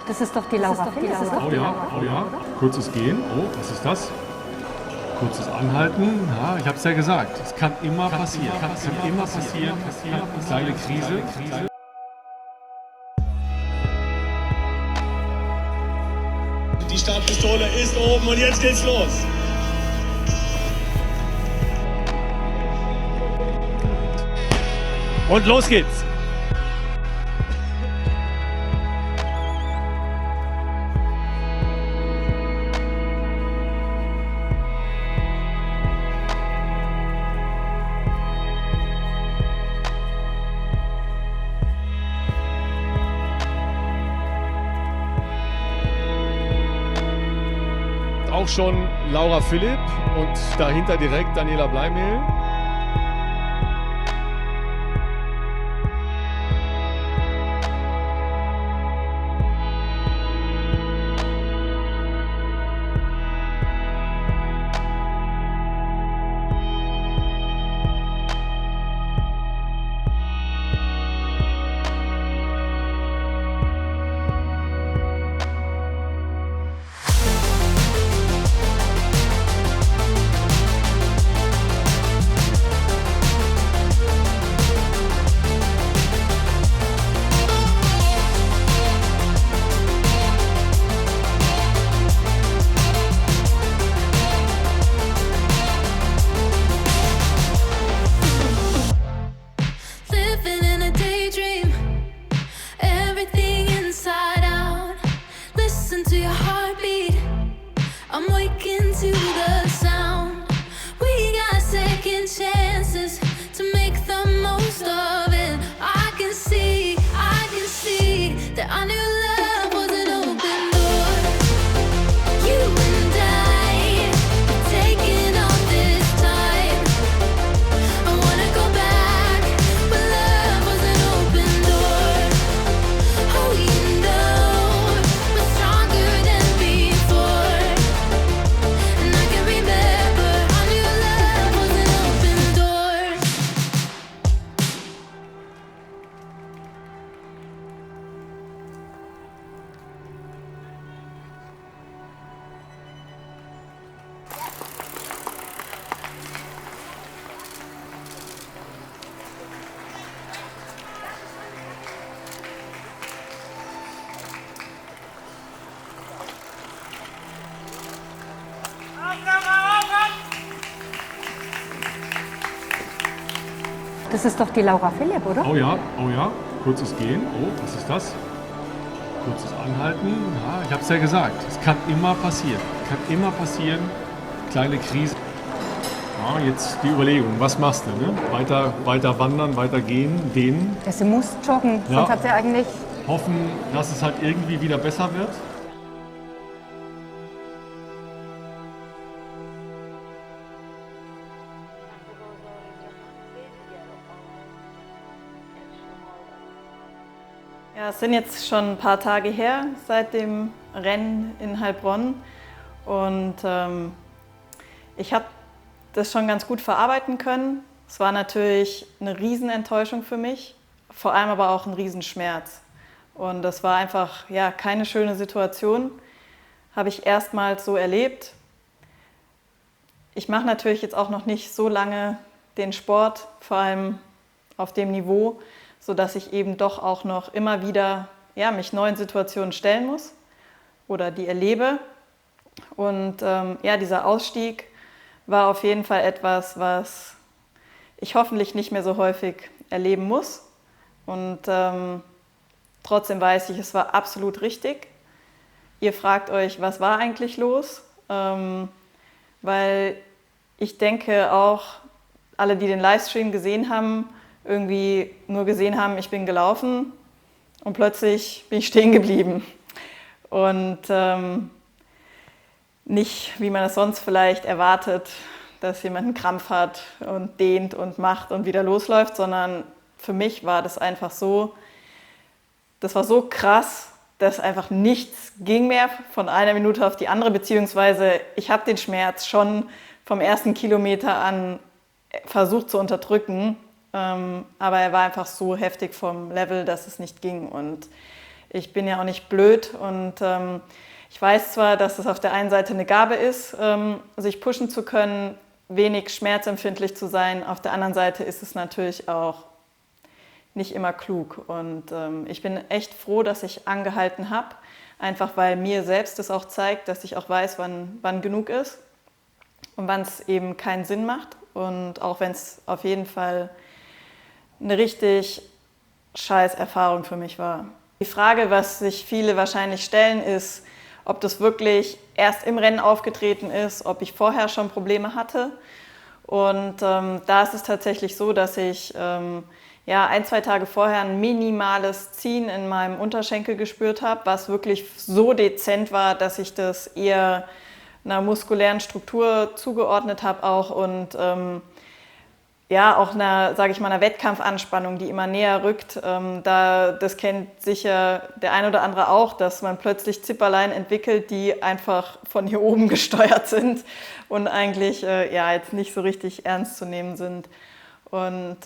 Das ist doch die Laura Philipp. Oh ja. Kurzes Gehen. Oh, was ist das? Kurzes Anhalten. Ja, ich habe es ja gesagt. Es kann immer passieren. Kleine Krise. Die Startpistole ist oben und jetzt geht's los. Und los geht's. Auch schon Laura Philipp und dahinter direkt Daniela Bleimehl. Das ist doch die Laura Philipp, oder? Oh ja. Kurzes Gehen. Oh, was ist das? Kurzes Anhalten. Ja, ich habe es ja gesagt. Es kann immer passieren. Kleine Krise. Ja, jetzt die Überlegung. Was machst du? Ne? Weiter wandern, weiter gehen, dehnen. Sie muss joggen, Ja. sonst hat sie eigentlich... Hoffen, dass es halt irgendwie wieder besser wird. Ja, es sind jetzt schon ein paar Tage her seit dem Rennen in Heilbronn und ich habe das schon ganz gut verarbeiten können. Es war natürlich eine Riesenenttäuschung für mich, vor allem aber auch ein Riesenschmerz. Und das war einfach keine schöne Situation, habe ich erstmals so erlebt. Ich mache natürlich jetzt auch noch nicht so lange den Sport, vor allem auf dem Niveau, sodass ich eben doch auch noch immer wieder mich neuen Situationen stellen muss oder die erlebe. Und dieser Ausstieg war auf jeden Fall etwas, was ich hoffentlich nicht mehr so häufig erleben muss. Und trotzdem weiß ich, es war absolut richtig. Ihr fragt euch, was war eigentlich los? Weil ich denke auch, alle, die den Livestream gesehen haben, irgendwie nur gesehen haben, ich bin gelaufen und plötzlich bin ich stehen geblieben. Und nicht, wie man es sonst vielleicht erwartet, dass jemand einen Krampf hat und dehnt und macht und wieder losläuft, sondern für mich war das einfach so, das war so krass, dass einfach nichts ging mehr von einer Minute auf die andere, beziehungsweise ich habe den Schmerz schon vom ersten Kilometer an versucht zu unterdrücken, aber er war einfach so heftig vom Level, dass es nicht ging. Und Ich bin ja auch nicht blöd und ich weiß zwar, dass es auf der einen Seite eine Gabe ist, sich pushen zu können, wenig schmerzempfindlich zu sein. Auf der anderen Seite ist es natürlich auch nicht immer klug. Und ich bin echt froh, dass ich angehalten habe, einfach weil mir selbst das auch zeigt, dass ich auch weiß, wann genug ist und wann es eben keinen Sinn macht. Und auch wenn es auf jeden Fall eine richtig scheiß Erfahrung für mich war. Die Frage, was sich viele wahrscheinlich stellen, ist, ob das wirklich erst im Rennen aufgetreten ist, ob ich vorher schon Probleme hatte. Und da ist es tatsächlich so, dass ich 1-2 Tage vorher ein minimales Ziehen in meinem Unterschenkel gespürt habe, was wirklich so dezent war, dass ich das eher einer muskulären Struktur zugeordnet habe auch und auch einer Wettkampfanspannung, die immer näher rückt. Das kennt sicher der ein oder andere auch, dass man plötzlich Zipperlein entwickelt, die einfach von hier oben gesteuert sind und eigentlich jetzt nicht so richtig ernst zu nehmen sind. Und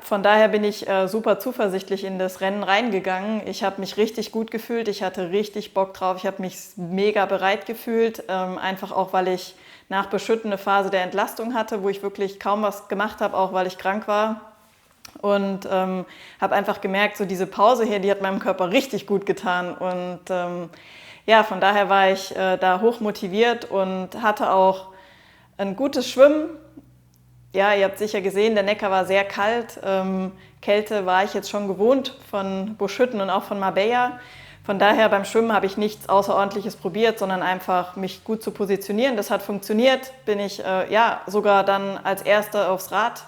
von daher bin ich super zuversichtlich in das Rennen reingegangen. Ich habe mich richtig gut gefühlt, ich hatte richtig Bock drauf, ich habe mich mega bereit gefühlt, einfach auch, weil ich nach Beschütten eine Phase der Entlastung hatte, wo ich wirklich kaum was gemacht habe, auch weil ich krank war. Und habe einfach gemerkt, so diese Pause hier, die hat meinem Körper richtig gut getan. Und von daher war ich da hoch motiviert und hatte auch ein gutes Schwimmen. Ja, ihr habt sicher gesehen, der Neckar war sehr kalt. Kälte war ich jetzt schon gewohnt von Buschütten und auch von Marbella. Von daher beim Schwimmen habe ich nichts Außerordentliches probiert, sondern einfach mich gut zu positionieren. Das hat funktioniert, bin ich sogar dann als Erste aufs Rad.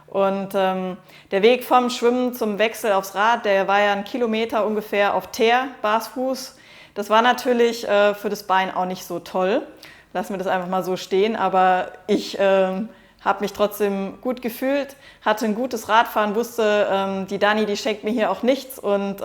Und der Weg vom Schwimmen zum Wechsel aufs Rad, der war ja 1 Kilometer ungefähr auf Teer, Barfuß. Das war natürlich für das Bein auch nicht so toll. Lassen wir das einfach mal so stehen, aber ich habe mich trotzdem gut gefühlt, hatte ein gutes Radfahren, wusste, die Dani, die schenkt mir hier auch nichts und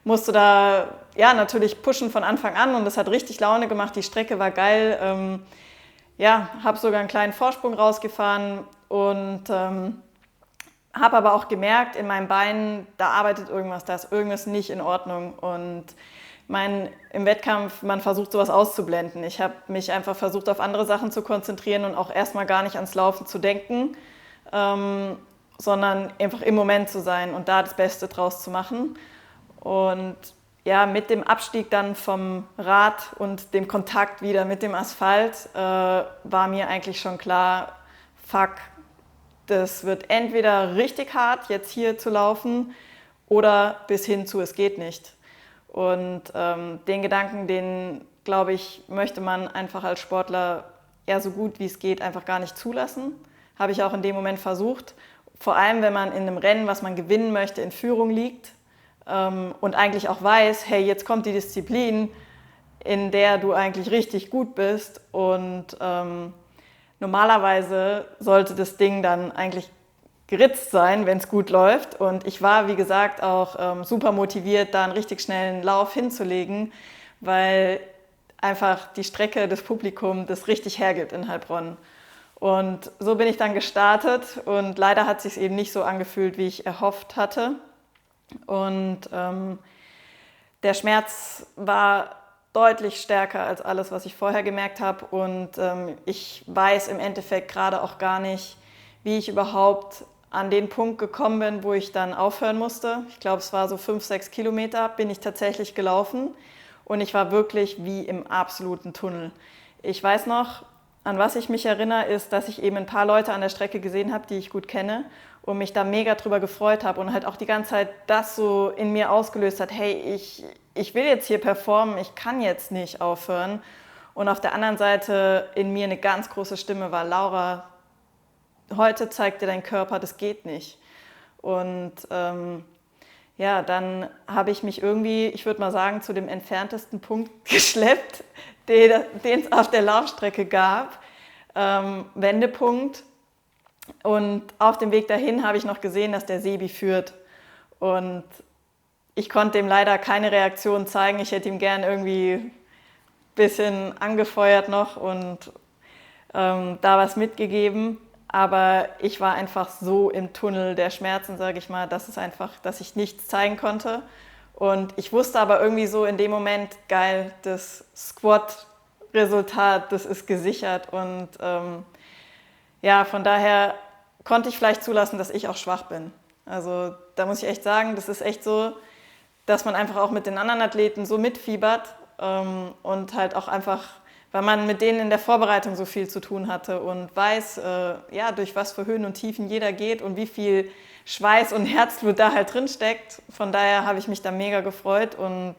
musste da natürlich pushen von Anfang an und das hat richtig Laune gemacht, die Strecke war geil, habe sogar einen kleinen Vorsprung rausgefahren und habe aber auch gemerkt, in meinem Bein, da arbeitet irgendwas, da ist irgendwas nicht in Ordnung und im Wettkampf, man versucht sowas auszublenden. Ich habe mich einfach versucht, auf andere Sachen zu konzentrieren und auch erstmal gar nicht ans Laufen zu denken, sondern einfach im Moment zu sein und da das Beste draus zu machen. Und mit dem Abstieg dann vom Rad und dem Kontakt wieder mit dem Asphalt war mir eigentlich schon klar, fuck, das wird entweder richtig hart, jetzt hier zu laufen, oder bis hin zu, es geht nicht. Und den Gedanken, den, glaube ich, möchte man einfach als Sportler eher so gut wie es geht einfach gar nicht zulassen. Habe ich auch in dem Moment versucht. Vor allem, wenn man in einem Rennen, was man gewinnen möchte, in Führung liegt und eigentlich auch weiß, hey, jetzt kommt die Disziplin, in der du eigentlich richtig gut bist. Und normalerweise sollte das Ding dann eigentlich geritzt sein, wenn es gut läuft. Und ich war, wie gesagt, auch super motiviert, da einen richtig schnellen Lauf hinzulegen, weil einfach die Strecke, das Publikum das richtig hergibt in Heilbronn. Und so bin ich dann gestartet und leider hat es sich eben nicht so angefühlt, wie ich erhofft hatte. Und der Schmerz war deutlich stärker als alles, was ich vorher gemerkt habe. Und ich weiß im Endeffekt gerade auch gar nicht, wie ich überhaupt an den Punkt gekommen bin, wo ich dann aufhören musste. Ich glaube, es war so 5-6 Kilometer, bin ich tatsächlich gelaufen und ich war wirklich wie im absoluten Tunnel. Ich weiß noch, an was ich mich erinnere, ist, dass ich eben ein paar Leute an der Strecke gesehen habe, die ich gut kenne und mich da mega drüber gefreut habe und halt auch die ganze Zeit das so in mir ausgelöst hat, hey, ich will jetzt hier performen, ich kann jetzt nicht aufhören. Und auf der anderen Seite in mir eine ganz große Stimme war, Laura, heute zeigt dir dein Körper, das geht nicht. Und dann habe ich mich irgendwie, ich würde mal sagen, zu dem entferntesten Punkt geschleppt, den es auf der Laufstrecke gab, Wendepunkt. Und auf dem Weg dahin habe ich noch gesehen, dass der Sebi führt. Und ich konnte ihm leider keine Reaktion zeigen. Ich hätte ihm gern irgendwie ein bisschen angefeuert noch und da was mitgegeben. Aber ich war einfach so im Tunnel der Schmerzen, sage ich mal, dass ich nichts zeigen konnte. Und ich wusste aber irgendwie so in dem Moment, geil, das Squat-Resultat, das ist gesichert. Und ja, von daher konnte ich vielleicht zulassen, dass ich auch schwach bin. Also da muss ich echt sagen, das ist echt so, dass man einfach auch mit den anderen Athleten so mitfiebert und halt auch einfach, weil man mit denen in der Vorbereitung so viel zu tun hatte und weiß, ja, durch was für Höhen und Tiefen jeder geht und wie viel Schweiß und Herzblut da halt drin steckt. Von daher habe ich mich da mega gefreut und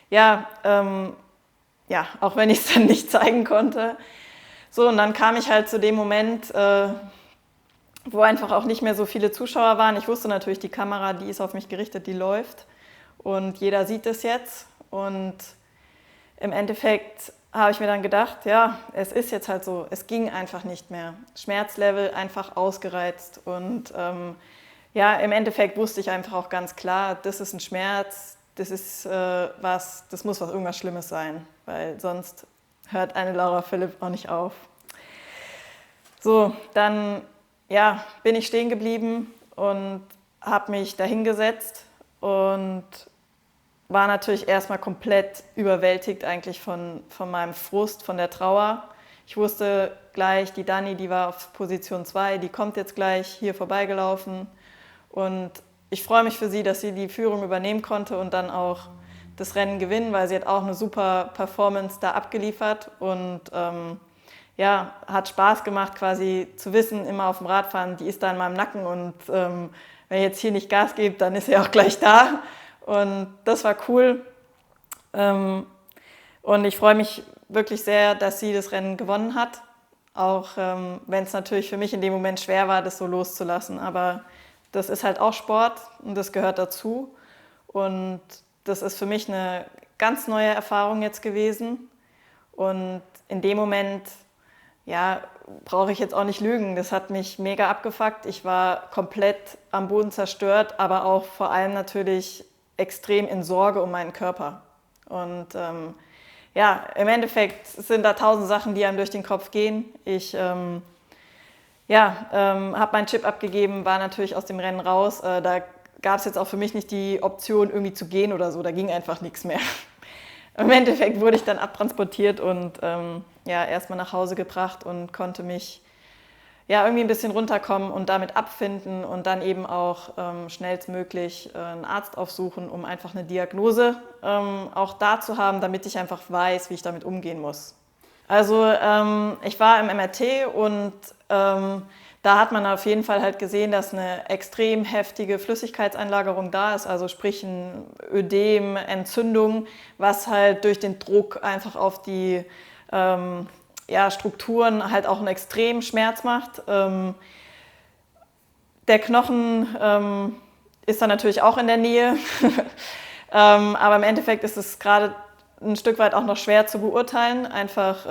ja, auch wenn ich es dann nicht zeigen konnte. So, und dann kam ich halt zu dem Moment, wo einfach auch nicht mehr so viele Zuschauer waren. Ich wusste natürlich, die Kamera, die ist auf mich gerichtet, die läuft und jeder sieht es jetzt. Und im Endeffekt habe ich mir dann gedacht, ja, es ist jetzt halt so, es ging einfach nicht mehr. Schmerzlevel einfach ausgereizt und ja, im Endeffekt wusste ich einfach auch ganz klar, das ist ein Schmerz, das ist das muss irgendwas Schlimmes sein, weil sonst hört eine Laura Philipp auch nicht auf. So, dann ja, bin ich stehen geblieben und habe mich dahingesetzt und war natürlich erstmal komplett überwältigt eigentlich von meinem Frust, von der Trauer. Ich wusste gleich, die Dani, die war auf Position 2, die kommt jetzt gleich hier vorbeigelaufen und ich freue mich für sie, dass sie die Führung übernehmen konnte und dann auch das Rennen gewinnen, weil sie hat auch eine super Performance da abgeliefert und ja, hat Spaß gemacht, quasi zu wissen, immer auf dem Radfahren, die ist da in meinem Nacken und wenn ich jetzt hier nicht Gas gebe, dann ist sie auch gleich da. Und das war cool. Und ich freue mich wirklich sehr, dass sie das Rennen gewonnen hat. Auch wenn es natürlich für mich in dem Moment schwer war, das so loszulassen. Aber das ist halt auch Sport und das gehört dazu. Und das ist für mich eine ganz neue Erfahrung jetzt gewesen. Und in dem Moment, ja, brauche ich jetzt auch nicht lügen. Das hat mich mega abgefuckt. Ich war komplett am Boden zerstört, aber auch vor allem natürlich extrem in Sorge um meinen Körper. Und ja, im Endeffekt sind da 1000 Sachen, die einem durch den Kopf gehen. Ich habe meinen Chip abgegeben, war natürlich aus dem Rennen raus. Da gab es jetzt auch für mich nicht die Option, irgendwie zu gehen oder so. Da ging einfach nichts mehr. Im Endeffekt wurde ich dann abtransportiert und ja, erstmal nach Hause gebracht und konnte mich ja, irgendwie ein bisschen runterkommen und damit abfinden und dann eben auch schnellstmöglich einen Arzt aufsuchen, um einfach eine Diagnose auch da zu haben, damit ich einfach weiß, wie ich damit umgehen muss. Also ich war im MRT und da hat man auf jeden Fall halt gesehen, dass eine extrem heftige Flüssigkeitseinlagerung da ist, also sprich ein Ödem, Entzündung, was halt durch den Druck einfach auf die Strukturen halt auch einen extremen Schmerz macht. Der Knochen ist dann natürlich auch in der Nähe, aber im Endeffekt ist es gerade ein Stück weit auch noch schwer zu beurteilen, einfach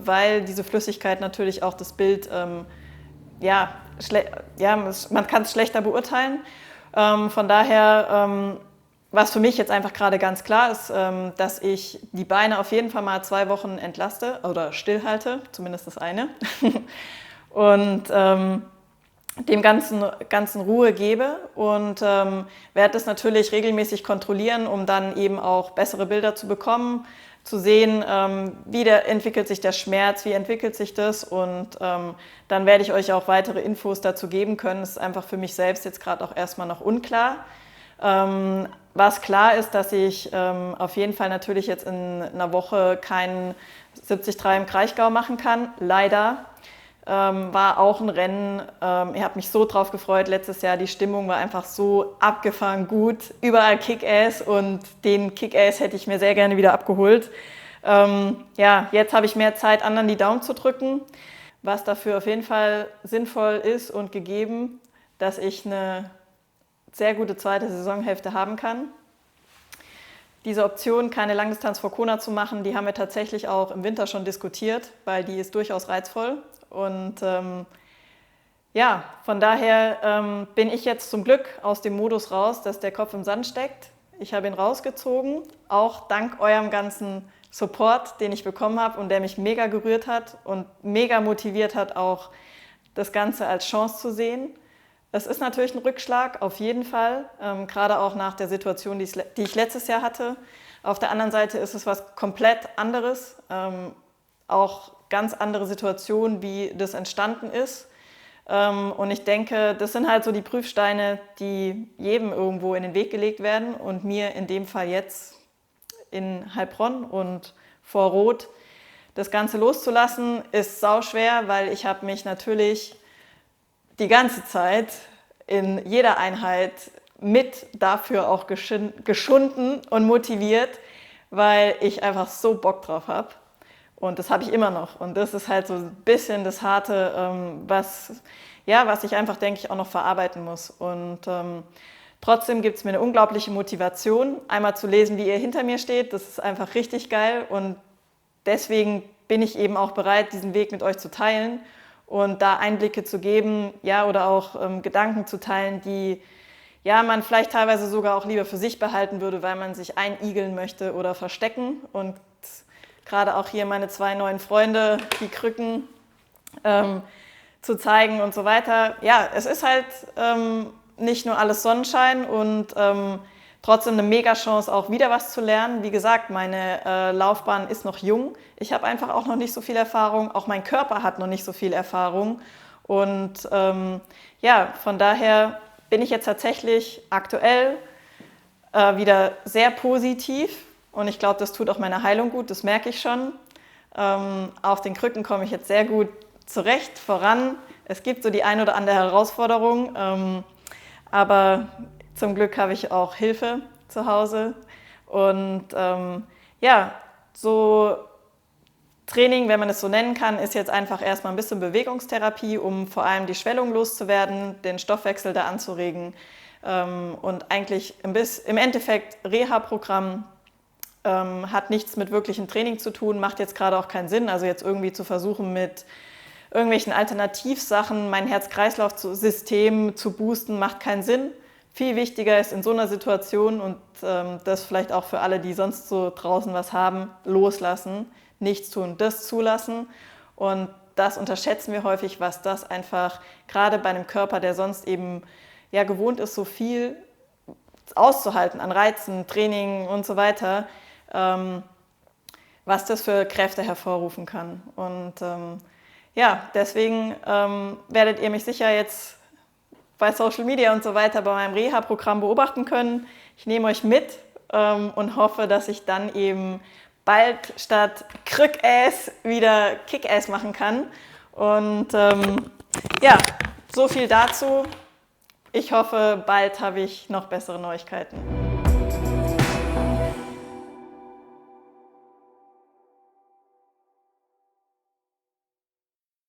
weil diese Flüssigkeit natürlich auch das Bild, man kann es schlechter beurteilen. Von daher, was für mich jetzt einfach gerade ganz klar ist, dass ich die Beine auf jeden Fall mal 2 Wochen entlaste oder stillhalte, zumindest das eine, und dem Ganzen Ruhe gebe und werde das natürlich regelmäßig kontrollieren, um dann eben auch bessere Bilder zu bekommen, zu sehen, wie entwickelt sich der Schmerz, wie entwickelt sich das und dann werde ich euch auch weitere Infos dazu geben können. Das ist einfach für mich selbst jetzt gerade auch erstmal noch unklar. Was klar ist, dass ich auf jeden Fall natürlich jetzt in einer Woche keinen 73 im Kraichgau machen kann, leider. War auch ein Rennen, ich habe mich so drauf gefreut letztes Jahr, die Stimmung war einfach so abgefahren gut, überall Kick-Ass und den Kick-Ass hätte ich mir sehr gerne wieder abgeholt. Jetzt habe ich mehr Zeit, anderen die Daumen zu drücken, was dafür auf jeden Fall sinnvoll ist und gegeben, dass ich eine sehr gute zweite Saisonhälfte haben kann. Diese Option, keine Langdistanz vor Kona zu machen, die haben wir tatsächlich auch im Winter schon diskutiert, weil die ist durchaus reizvoll. Und von daher bin ich jetzt zum Glück aus dem Modus raus, dass der Kopf im Sand steckt. Ich habe ihn rausgezogen, auch dank eurem ganzen Support, den ich bekommen habe und der mich mega gerührt hat und mega motiviert hat, auch das Ganze als Chance zu sehen. Es ist natürlich ein Rückschlag, auf jeden Fall, gerade auch nach der Situation, die ich letztes Jahr hatte. Auf der anderen Seite ist es was komplett anderes, auch ganz andere Situation, wie das entstanden ist. Und ich denke, das sind halt so die Prüfsteine, die jedem irgendwo in den Weg gelegt werden und mir in dem Fall jetzt in Heilbronn und vor Rot das Ganze loszulassen, ist sauschwer, weil ich habe mich natürlich die ganze Zeit in jeder Einheit mit dafür auch geschunden und motiviert, weil ich einfach so Bock drauf habe. Und das habe ich immer noch. Und das ist halt so ein bisschen das Harte, was ich einfach, denke ich, auch noch verarbeiten muss. Und trotzdem gibt es mir eine unglaubliche Motivation, einmal zu lesen, wie ihr hinter mir steht. Das ist einfach richtig geil. Und deswegen bin ich eben auch bereit, diesen Weg mit euch zu teilen und da Einblicke zu geben, ja, oder auch Gedanken zu teilen, die ja, man vielleicht teilweise sogar auch lieber für sich behalten würde, weil man sich einigeln möchte oder verstecken. Und gerade auch hier meine 2 neuen Freunde, die Krücken, zu zeigen und so weiter. Ja, es ist halt nicht nur alles Sonnenschein und trotzdem eine Mega-Chance, auch wieder was zu lernen. Wie gesagt, meine Laufbahn ist noch jung. Ich habe einfach auch noch nicht so viel Erfahrung. Auch mein Körper hat noch nicht so viel Erfahrung. Und ja, von daher bin ich jetzt tatsächlich aktuell wieder sehr positiv. Und ich glaube, das tut auch meiner Heilung gut, das merke ich schon. Auf den Krücken komme ich jetzt sehr gut zurecht, voran. Es gibt so die ein oder andere Herausforderung, aber zum Glück habe ich auch Hilfe zu Hause. Und ja, so Training, wenn man es so nennen kann, ist jetzt einfach erstmal ein bisschen Bewegungstherapie, um vor allem die Schwellung loszuwerden, den Stoffwechsel da anzuregen und eigentlich im Endeffekt Reha-Programm. Hat nichts mit wirklichem Training zu tun, macht jetzt gerade auch keinen Sinn. Also jetzt irgendwie zu versuchen, mit irgendwelchen Alternativsachen mein Herz-Kreislauf-System zu boosten, macht keinen Sinn. Viel wichtiger ist in so einer Situation und das vielleicht auch für alle, die sonst so draußen was haben, loslassen, nichts tun, das zulassen. Und das unterschätzen wir häufig, was das einfach gerade bei einem Körper, der sonst eben ja gewohnt ist, so viel auszuhalten an Reizen, Training und so weiter, was das für Kräfte hervorrufen kann. Und ja, deswegen werdet ihr mich sicher jetzt bei Social Media und so weiter bei meinem Reha-Programm beobachten können. Ich nehme euch mit und hoffe, dass ich dann eben bald statt Krück-Ass wieder Kick-Ass machen kann. Und ja, so viel dazu. Ich hoffe, bald habe ich noch bessere Neuigkeiten.